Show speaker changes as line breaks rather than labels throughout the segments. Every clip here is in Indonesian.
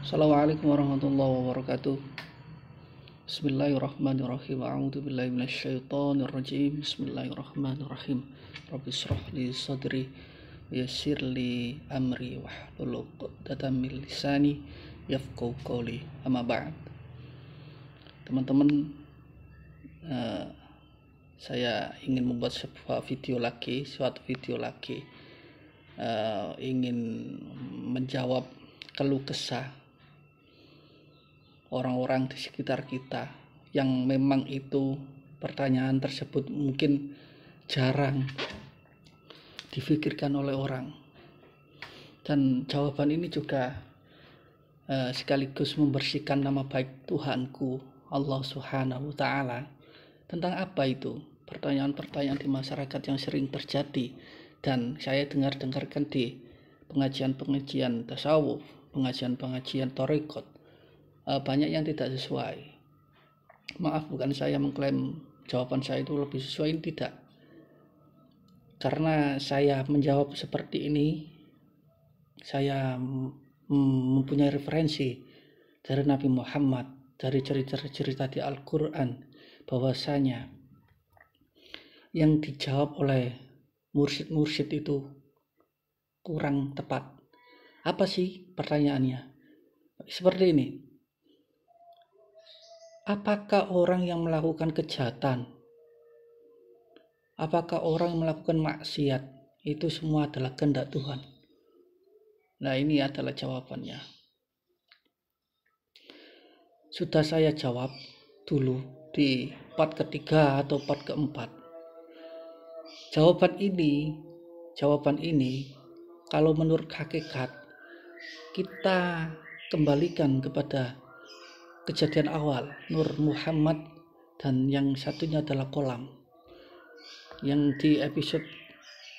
Assalamualaikum warahmatullahi wabarakatuh. Bismillahirrahmanirrahim. A'udzubillahi minasyaitonirrajim. Bismillahirrahmanirrahim. Rabbi shrah li sadri wa yassir li amri wahlul 'uqdatam min lisani yafqahu qawli. Amma ba'd. Teman-teman, saya ingin membuat suatu video lagi, ingin menjawab keluh kesah orang-orang di sekitar kita yang memang itu pertanyaan tersebut mungkin jarang difikirkan oleh orang, dan jawaban ini juga sekaligus membersihkan nama baik Tuhanku Allah Subhanahu wa Ta'ala. Tentang apa itu? Pertanyaan-pertanyaan di masyarakat yang sering terjadi dan saya dengarkan di pengajian-pengajian tasawuf, pengajian-pengajian tarekat. Banyak yang tidak sesuai. Maaf, bukan saya mengklaim jawaban saya itu lebih sesuai, tidak. Karena saya menjawab seperti ini, saya mempunyai referensi dari Nabi Muhammad, dari cerita-cerita di Al-Quran, bahwasanya yang dijawab oleh mursyid-mursyid itu kurang tepat. Apa sih pertanyaannya? Seperti ini. Apakah orang yang melakukan kejahatan, apakah orang yang melakukan maksiat, itu semua adalah kehendak Tuhan? Nah, ini adalah jawabannya. Sudah saya jawab dulu di part ketiga atau part keempat. Jawaban ini kalau menurut hakikat, kita kembalikan kepada kejadian awal, Nur Muhammad, dan yang satunya adalah kolam. Yang di episode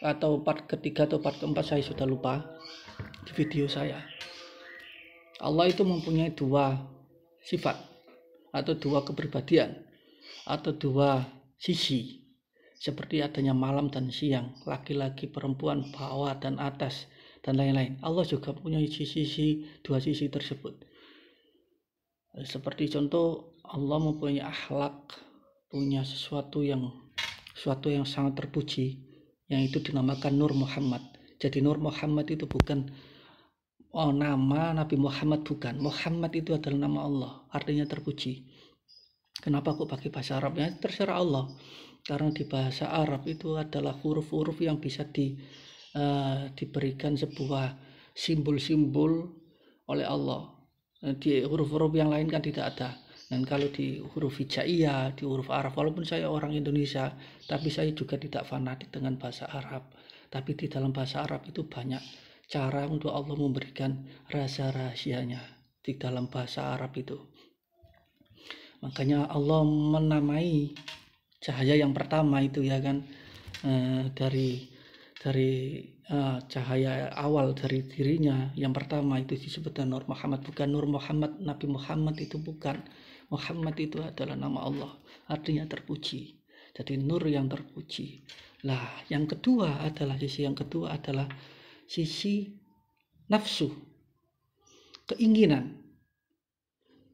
atau part ketiga atau part keempat saya sudah lupa di video saya. Allah itu mempunyai dua sifat atau dua kepribadian atau dua sisi, seperti adanya malam dan siang, laki-laki, perempuan, bawah dan atas, dan lain-lain. Allah juga punya dua sisi tersebut. Seperti contoh, Allah mempunyai akhlak, punya sesuatu yang sangat terpuji, yang itu dinamakan Nur Muhammad. Jadi Nur Muhammad itu bukan nama Nabi Muhammad, bukan. Muhammad itu adalah nama Allah, artinya terpuji. Kenapa kok pakai bahasa Arab? Ya terserah Allah, karena di bahasa Arab itu adalah huruf-huruf yang bisa diberikan sebuah simbol-simbol oleh Allah. Di huruf-huruf yang lain kan tidak ada. Dan kalau di huruf hijaiyah, di huruf Arab, walaupun saya orang Indonesia, tapi saya juga tidak fanatik dengan bahasa Arab. Tapi di dalam bahasa Arab itu banyak cara untuk Allah memberikan rahasia-rahasianya di dalam bahasa Arab itu. Makanya Allah menamai cahaya yang pertama itu, ya kan, dari cahaya awal dari dirinya yang pertama itu disebutkan Nur Muhammad, bukan Nur Muhammad Nabi Muhammad, itu bukan. Muhammad itu adalah nama Allah, artinya terpuji. Jadi nur yang terpuji. Lah, yang kedua adalah sisi nafsu, keinginan.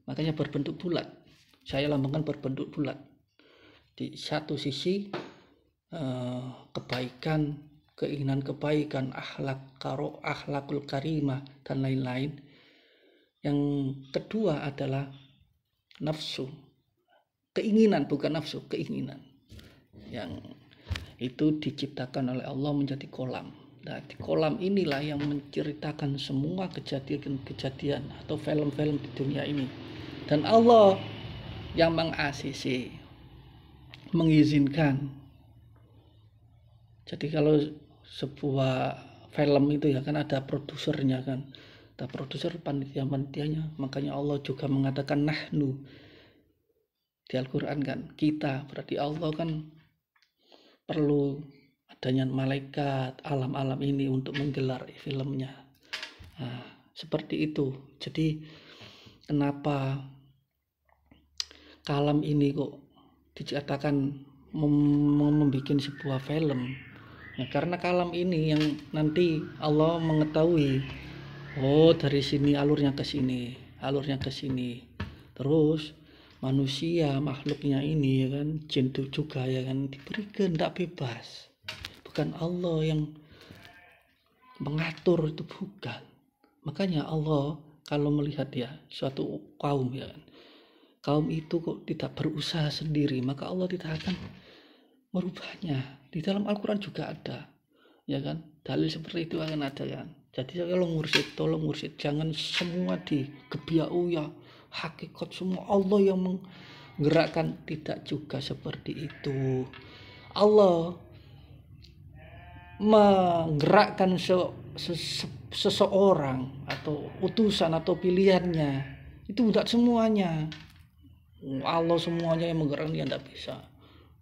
Makanya berbentuk bulat. Saya lambangkan berbentuk bulat. Di satu sisi kebaikan, keinginan kebaikan, akhlakul karimah dan lain-lain. Yang kedua adalah nafsu, keinginan, bukan nafsu, keinginan, yang itu diciptakan oleh Allah menjadi kolam. Nah, di kolam inilah yang menceritakan semua kejadian-kejadian atau film-film di dunia ini, dan Allah yang mengasisi, mengizinkan. Jadi kalau sebuah film itu, ya kan, ada produsernya kan, ada produser, panitia-panitianya. Makanya Allah juga mengatakan nahnu di Al-Quran kan, kita. Berarti Allah kan perlu adanya malaikat, alam-alam ini untuk menggelar filmnya. Nah, seperti itu. Jadi kenapa kalam ini kok diciptakan membuat sebuah film? Ya, karena kalam ini yang nanti Allah mengetahui Oh, dari sini alurnya ke sini, terus manusia makhluknya ini ya kan, jin itu juga ya kan, diberi kehendak bebas. Bukan Allah yang mengatur, itu bukan. Makanya Allah kalau melihat ya suatu kaum ya kan, kaum itu kok tidak berusaha sendiri, maka Allah tidak akan merubahnya. Di dalam Al-Quran juga ada ya kan, dalil seperti itu akan ada kan. Jadi tolong mursyid, jangan semua digebiak ya hakikat semua Allah yang menggerakkan, tidak juga seperti itu. Allah menggerakkan seseorang atau utusan atau pilihannya itu tidak semuanya. Allah semuanya yang menggerakkan ya tidak bisa.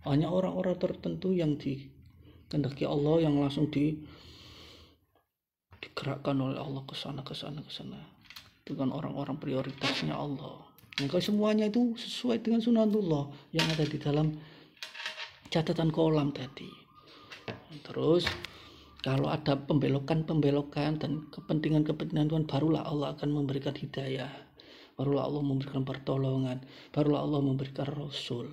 Hanya orang-orang tertentu yang dikehendaki Allah yang langsung digerakkan oleh Allah ke sana. Itu kan orang-orang prioritasnya Allah. Maka semuanya itu sesuai dengan sunatullah yang ada di dalam catatan kolam tadi. Terus kalau ada pembelokan dan kepentingan Tuhan, barulah Allah akan memberikan hidayah, barulah Allah memberikan pertolongan, barulah Allah memberikan Rasul.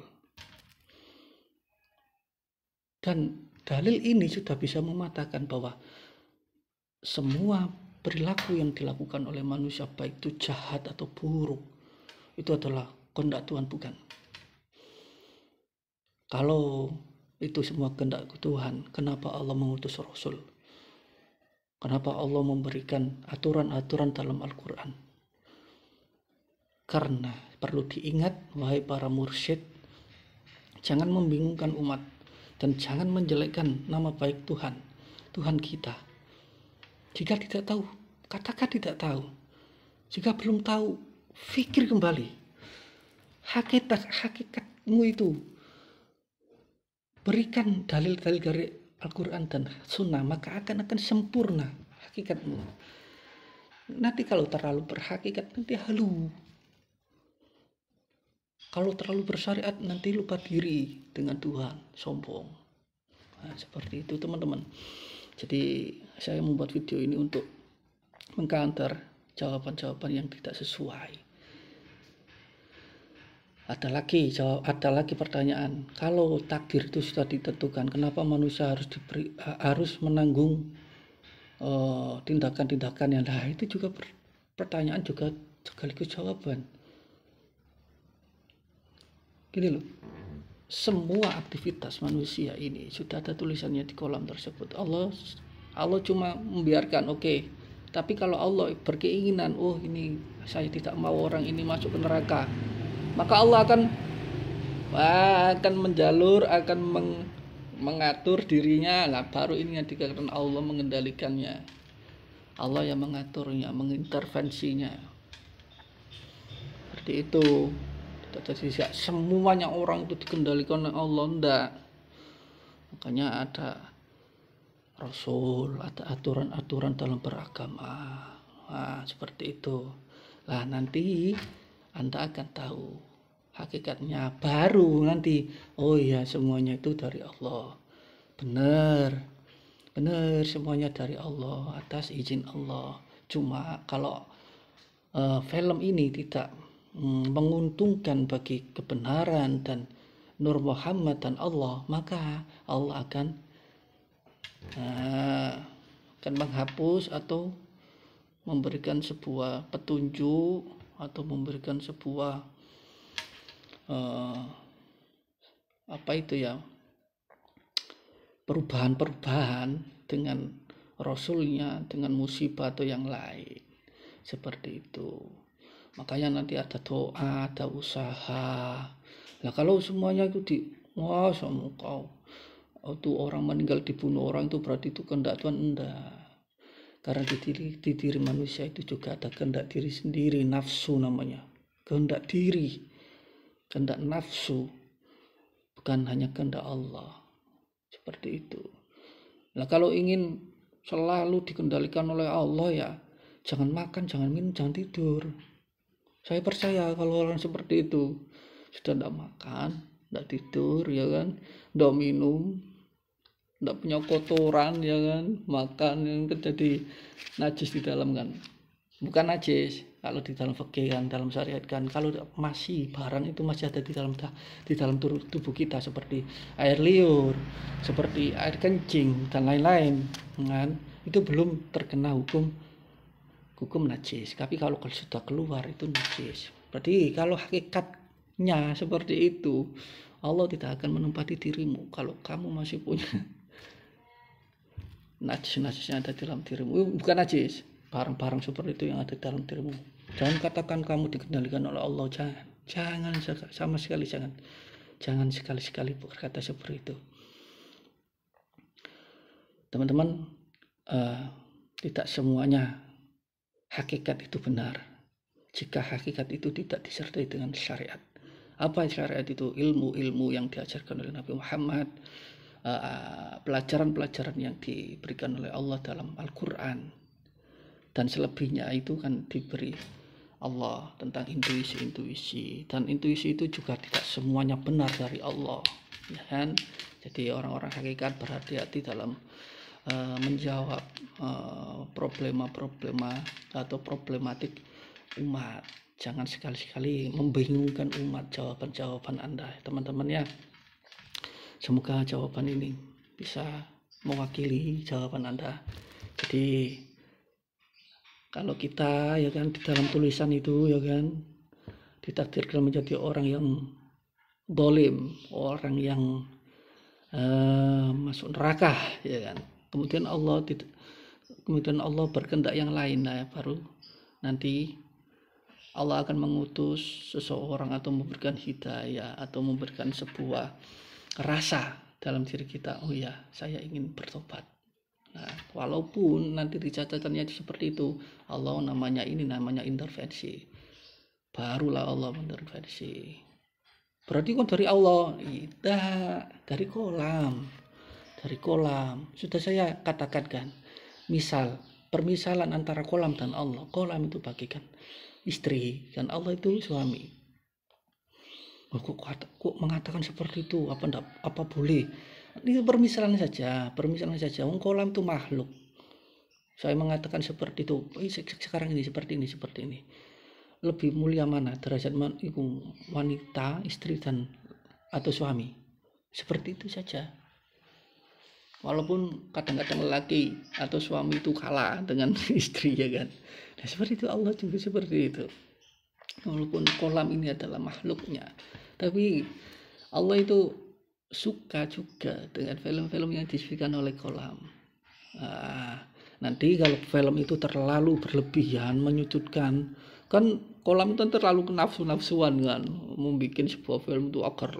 Dan dalil ini sudah bisa mematahkan bahwa semua perilaku yang dilakukan oleh manusia, baik itu jahat atau buruk, itu adalah kehendak Tuhan, bukan. Kalau itu semua kehendak Tuhan, kenapa Allah mengutus Rasul? Kenapa Allah memberikan aturan-aturan dalam Al-Quran? Karena perlu diingat, wahai para mursyid, jangan membingungkan umat dan jangan menjelekkan nama baik Tuhan kita. Jika tidak tahu, katakan tidak tahu. Jika belum tahu, fikir kembali. Hakikatmu itu, berikan dalil-dalil dari Al-Quran dan Sunnah, maka akan sempurna hakikatmu. Nanti kalau terlalu berhakikat, nanti halu. Kalau terlalu bersyariat, nanti lupa diri dengan Tuhan, sombong. Nah, seperti itu teman-teman. Jadi saya membuat video ini untuk mengcounter jawaban-jawaban yang tidak sesuai. Ada lagi pertanyaan, kalau takdir itu sudah ditentukan, kenapa manusia harus menanggung tindakan-tindakan yang lain? Itu juga pertanyaan juga sekaligus jawaban. Gini loh, semua aktivitas manusia ini sudah ada tulisannya di kolam tersebut. Allah cuma membiarkan, oke. Tapi kalau Allah berkeinginan, ini saya tidak mau orang ini masuk ke neraka, maka Allah akan menjalur, akan mengatur dirinya. Nah, baru ini yang dikatakan Allah mengendalikannya. Allah yang mengaturnya, mengintervensinya. Seperti itu. Jadi semuanya orang itu dikendalikan oleh Allah, enggak. Makanya ada Rasul, ada aturan-aturan dalam beragama. Nah, seperti itu. Nah, nanti Anda akan tahu hakikatnya, baru nanti semuanya itu dari Allah. Benar semuanya dari Allah, atas izin Allah. Cuma kalau film ini tidak menguntungkan bagi kebenaran dan Nur Muhammad dan Allah, maka Allah akan menghapus atau memberikan sebuah petunjuk atau memberikan sebuah perubahan dengan Rasulnya, dengan musibah atau yang lain. Seperti itu. Makanya nanti ada doa, ada usaha. Nah, kalau semuanya itu sama kau itu orang meninggal dibunuh orang, itu berarti itu kehendak Tuhan, enggak. Karena di diri manusia itu juga ada kehendak diri sendiri, nafsu namanya. Kehendak diri, kehendak nafsu, bukan hanya kehendak Allah. Seperti itu. Nah, kalau ingin selalu dikendalikan oleh Allah, ya jangan makan, jangan minum, jangan tidur. Saya percaya kalau orang seperti itu sudah tidak makan, tidak tidur, ya kan, tidak minum, tidak punya kotoran, ya kan, makan yang terjadi najis di dalam kan. bukan najis. Kalau di dalam fikih kan, dalam syariat kan, kalau masih barang itu masih ada di dalam tubuh kita seperti air liur, seperti air kencing dan lain-lain, kan? Itu belum terkena hukum najis. Tapi kalau sudah keluar itu najis. Berarti kalau hakikatnya seperti itu, Allah tidak akan menempati dirimu kalau kamu masih punya najis-najisnya ada di dalam dirimu. Bukan najis, barang-barang seperti itu yang ada di dalam dirimu. Jangan katakan kamu dikendalikan oleh Allah. Jangan sama sekali jangan sekali-sekali berkata seperti itu. Teman-teman, tidak semuanya hakikat itu benar jika hakikat itu tidak disertai dengan syariat. Apa syariat itu? Ilmu-ilmu yang diajarkan oleh Nabi Muhammad, pelajaran-pelajaran yang diberikan oleh Allah dalam Al-Quran, dan selebihnya itu kan diberi Allah tentang intuisi, dan intuisi itu juga tidak semuanya benar dari Allah, ya kan? Jadi orang-orang hakikat berhati-hati dalam menjawab problema atau problematik umat. Jangan sekali-sekali membingungkan umat jawaban-jawaban Anda, teman-teman ya. Semoga jawaban ini bisa mewakili jawaban Anda. Jadi kalau kita ya kan di dalam tulisan itu ya kan ditakdirkan menjadi orang yang dolim, orang yang masuk neraka ya kan. Kemudian Allah berkehendak yang lain, nah baru nanti Allah akan mengutus seseorang atau memberikan hidayah atau memberikan sebuah rasa dalam diri kita, oh ya saya ingin bertobat. Nah, walaupun nanti dicatakannya seperti itu, Allah namanya intervensi. Barulah Allah intervensi. Berarti kan dari Allah? Tidak, dari kolam. Sudah saya katakan kan, permisalan antara kolam dan Allah. Kolam itu bagikan istri dan Allah itu suami. Kok mengatakan seperti itu? Apa boleh? Ini permisalan saja. Kolam itu makhluk. Saya mengatakan seperti itu. Sekarang ini seperti ini. Lebih mulia mana derajat wanita, istri atau suami? Seperti itu saja. Walaupun kadang-kadang lelaki atau suami itu kalah dengan istri ya kan. Nah, seperti itu Allah juga seperti itu. Walaupun kolam ini adalah makhluknya, tapi Allah itu suka juga dengan film-film yang disebutkan oleh kolam. Nanti kalau film itu terlalu berlebihan, menyudutkan, kan kolam itu terlalu nafsu-nafsuan kan, membuat sebuah film itu agar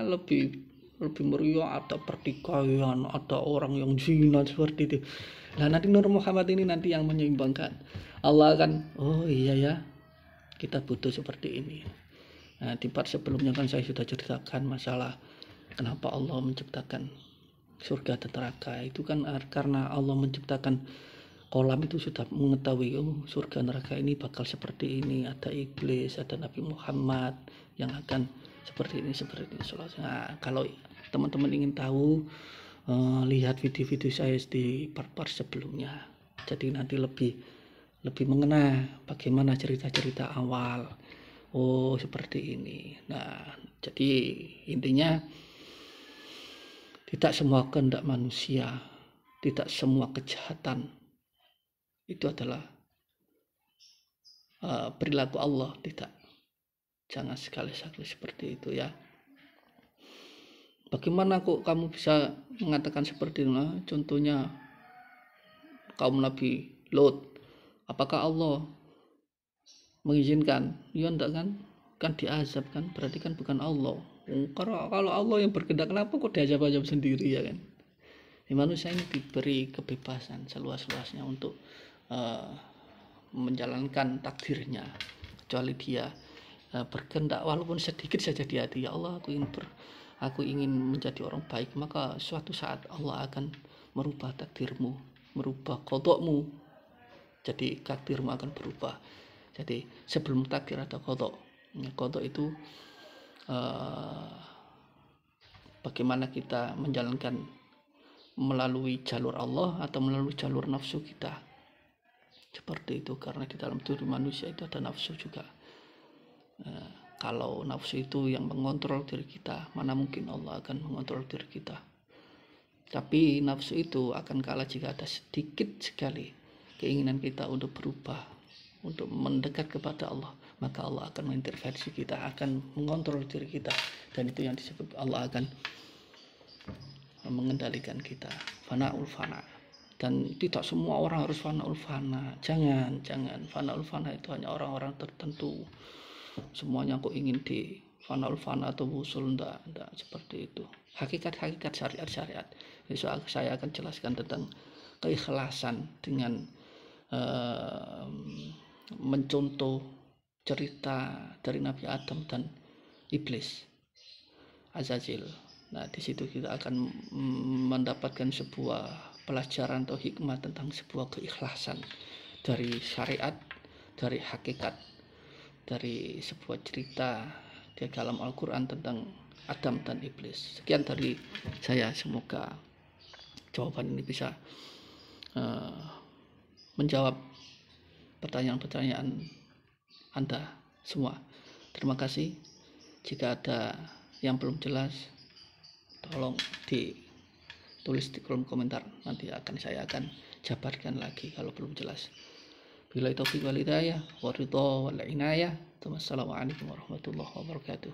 lebih meriah, ada pertikaian, ada orang yang zina seperti itu. Nah nanti Nur Muhammad ini nanti yang menyeimbangkan. Allah akan, oh iya ya, kita butuh seperti ini. Nah di part sebelumnya kan saya sudah ceritakan masalah kenapa Allah menciptakan surga dan neraka. Itu kan karena Allah menciptakan kolam itu sudah mengetahui, oh surga neraka ini bakal seperti ini, ada iblis, ada Nabi Muhammad yang akan seperti ini. Nah, kalau teman-teman ingin tahu, lihat video-video saya di part-part sebelumnya. Jadi nanti lebih mengena bagaimana cerita-cerita awal. Oh seperti ini. Nah jadi intinya tidak semua kehendak manusia, tidak semua kejahatan itu adalah perilaku Allah, tidak. Jangan sekali-sekali seperti itu ya. Bagaimana kok kamu bisa mengatakan seperti itu? Nah, contohnya kaum Nabi Lot, apakah Allah mengizinkan? Ya enggak kan? Kan diazab kan? Berarti kan bukan Allah. Kalau Allah yang berkehendak, kenapa kok diazab-azab sendiri ya kan? Manusia ini diberi kebebasan seluas-luasnya untuk menjalankan takdirnya, kecuali dia berkehendak walaupun sedikit saja di hati, ya Allah aku ingin menjadi orang baik, maka suatu saat Allah akan merubah takdirmu, merubah qadokmu, jadi takdirmu akan berubah. Jadi sebelum takdir ada qadok. Qadok itu bagaimana kita menjalankan melalui jalur Allah atau melalui jalur nafsu kita. Seperti itu, karena di dalam diri manusia itu ada nafsu juga. Kalau nafsu itu yang mengontrol diri kita, mana mungkin Allah akan mengontrol diri kita. Tapi nafsu itu akan kalah jika ada sedikit sekali keinginan kita untuk berubah, untuk mendekat kepada Allah, maka Allah akan mengintervensi kita, akan mengontrol diri kita, dan itu yang disebut Allah akan mengendalikan kita. Fanaul fana. Dan tidak semua orang harus fanaul fana. Jangan fanaul fana itu hanya orang-orang tertentu. Semuanya kok ingin di fanaul fana atau wusul, enggak seperti itu. Hakikat syariat. Besok saya akan jelaskan tentang keikhlasan dengan mencontoh cerita dari Nabi Adam dan iblis Azazil. Nah, di situ kita akan mendapatkan sebuah pelajaran atau hikmah tentang sebuah keikhlasan dari syariat, dari hakikat, dari sebuah cerita di dalam Al-Quran tentang Adam dan iblis. Sekian dari saya, semoga jawaban ini bisa menjawab pertanyaan-pertanyaan Anda semua. Terima kasih. Jika ada yang belum jelas, tolong ditulis di kolom komentar, nanti saya akan jabarkan lagi kalau belum jelas. Billahi taufiq wal hidayah, waridho wal inayah. Wassalamualaikum warahmatullahi wabarakatuh.